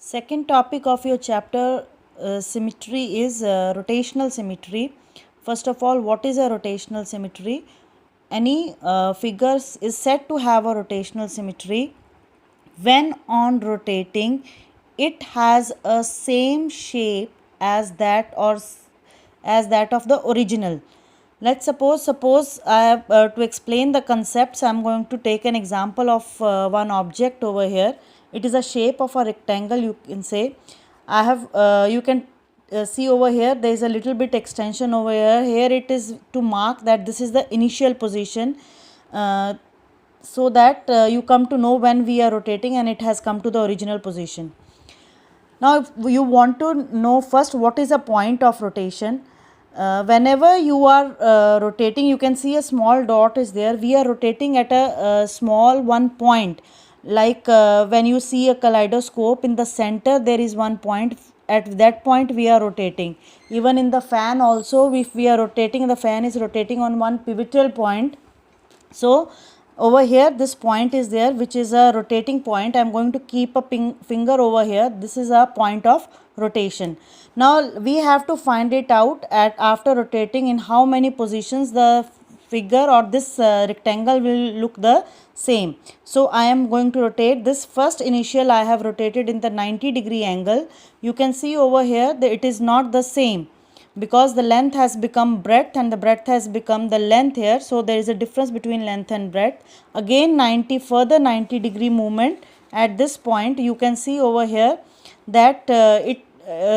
Second topic of your chapter symmetry is rotational symmetry. First of all, what is a rotational symmetry? Any figure is said to have a rotational symmetry when on rotating it has a same shape as that as that of the original. Let's suppose I have to explain the concepts. I'm going to take an example of one object over here. It is a shape of a rectangle, you can say. I have you can see over here there is a little bit extension over here. It is to mark that this is the initial position, so that you come to know when we are rotating and it has come to the original position. Now if you want to know first what is a point of rotation, whenever you are rotating, you can see a small dot is there. We are rotating at a small one point, like when you see a kaleidoscope, in the center there is one point. At that point we are rotating. Even in the fan also, if we are rotating, the fan is rotating on one pivotal point. So over here this point is there, which is a rotating point. I am going to keep a finger over here. This is a point of rotation. Now we have to find it out at after rotating in how many positions the figure or this rectangle will look the same. So I am going to rotate this. First initial I have rotated in the 90-degree angle. You can see over here that it is not the same, because the length has become breadth and the breadth has become the length here. So there is a difference between length and breadth. Again further 90-degree movement at this point. You can see over here that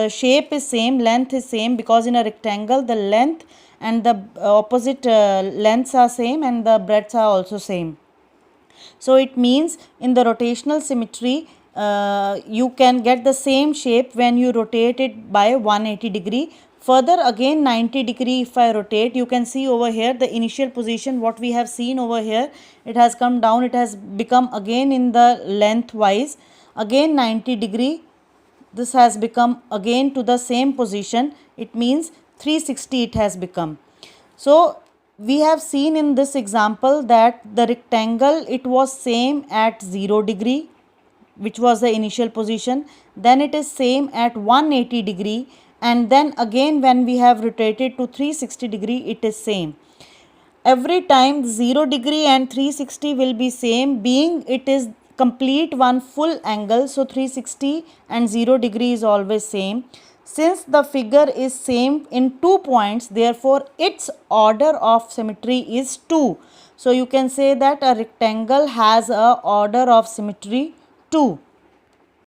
shape is same, length is same, because in a rectangle the length and the opposite lengths are same and the breadths are also same. So it means in the rotational symmetry, you can get the same shape when you rotate it by 180 degree. Further again 90 degree if I rotate, you can see over here the initial position what we have seen over here. It has come down, it has become again in the lengthwise. Again 90 degree, this has become again to the same position. It means 360 it has become. So we have seen in this example that the rectangle, it was same at 0 degree, which was the initial position. Then it is same at 180 degree, and then again when we have rotated to 360 degree it is same. Every time 0 degree and 360 will be same, being it is complete one full angle. So 360 and 0 degree is always same. Since the figure is same in 2 points, therefore its order of symmetry is 2. So you can say that a rectangle has a order of symmetry 2.